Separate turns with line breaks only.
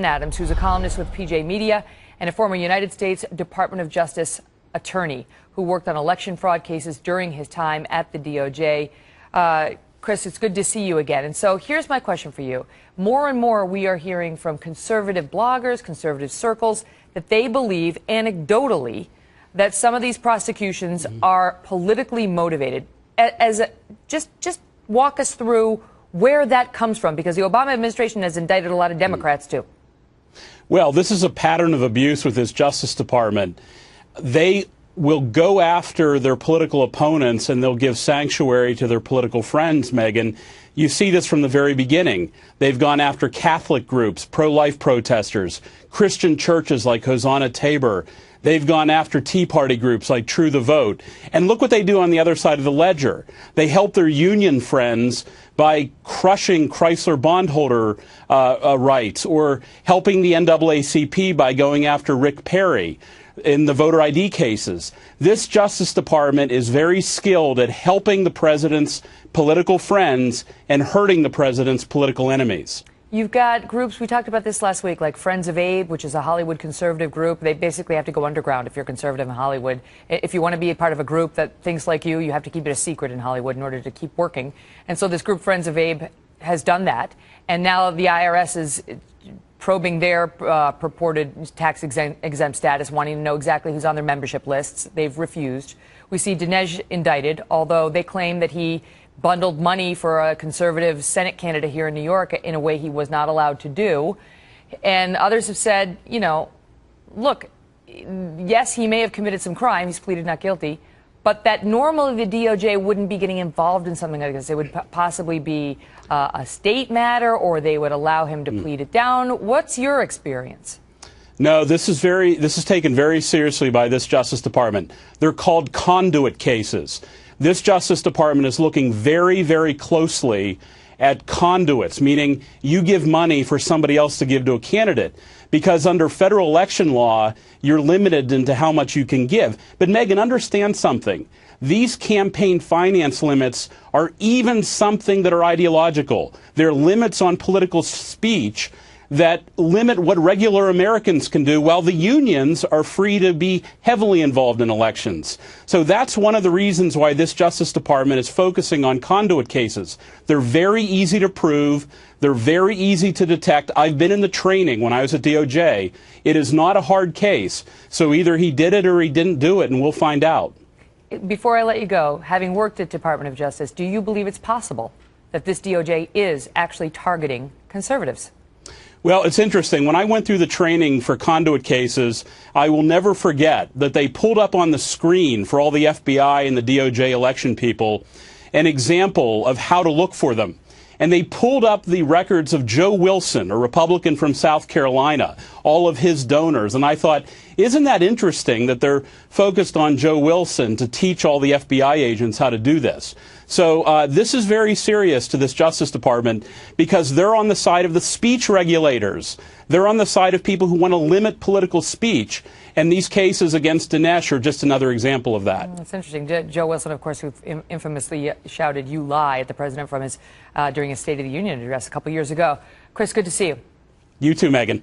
Adams, who's a columnist with PJ Media and a former United States Department of Justice attorney who worked on election fraud cases during his time at the DOJ. Chris, it's good to see you again. And so here's my question for you. More and more we are hearing from conservative bloggers, conservative circles, that they believe anecdotally that some of these prosecutions are politically motivated. Just walk us through where that comes from, because the Obama administration has indicted a lot of Democrats too.
Well, this is a pattern of abuse with his Justice Department. They will go after their political opponents and they'll give sanctuary to their political friends, Megyn. You see this from the very beginning. They've gone after Catholic groups, pro-life protesters, Christian churches like Hosanna Tabor. They've gone after Tea Party groups like True the Vote. And look what they do on the other side of the ledger. They help their union friends by crushing Chrysler bondholder rights, or helping the NAACP by going after Rick Perry in the voter ID cases. This Justice Department is very skilled at helping the president's political friends and hurting the president's political enemies.
You've got groups, we talked about this last week, like Friends of Abe, which is a Hollywood conservative group. They basically have to go underground if you're conservative in Hollywood. If you want to be a part of a group that thinks like you have to keep it a secret in Hollywood in order to keep working. And so this group, Friends of Abe, has done that. And now the IRS is probing their purported tax-exempt status, wanting to know exactly who's on their membership lists. They've refused. We see Dinesh indicted, although they claim that he bundled money for a conservative Senate candidate here in New York in a way he was not allowed to do. And others have said, you know, look, yes, he may have committed some crime. He's pleaded not guilty. But that normally the DOJ wouldn't be getting involved in something like this. It would possibly be a state matter, or they would allow him to plead it down. What's your experience?
No, this is taken very seriously by this Justice Department. They're called conduit cases. This Justice Department is looking very, very closely at conduits, meaning you give money for somebody else to give to a candidate, because under federal election law, you're limited into how much you can give. But Megyn, understand something. These campaign finance limits are even something that are ideological. They're limits on political speech that limit what regular Americans can do, while the unions are free to be heavily involved in elections. So that's one of the reasons why this Justice Department is focusing on conduit cases. They're very easy to prove. They're very easy to detect. I've been in the training when I was at DOJ. It is not a hard case. So either he did it or he didn't do it, and we'll find out.
Before I let you go, having worked at Department of Justice, do you believe it's possible that this DOJ is actually targeting conservatives?
Well, it's interesting. When I went through the training for conduit cases, I will never forget that they pulled up on the screen for all the FBI and the DOJ election people an example of how to look for them. And they pulled up the records of Joe Wilson, a Republican from South Carolina, all of his donors. And I thought, isn't that interesting that they're focused on Joe Wilson to teach all the FBI agents how to do this? So this is very serious to this Justice Department, because they're on the side of the speech regulators. They're on the side of people who want to limit political speech. And these cases against Dinesh are just another example of that.
It's interesting. Joe Wilson, of course, who infamously shouted, "You lie," at the president from his during his State of the Union address a couple years ago. Chris, good to see you.
You too, Megyn.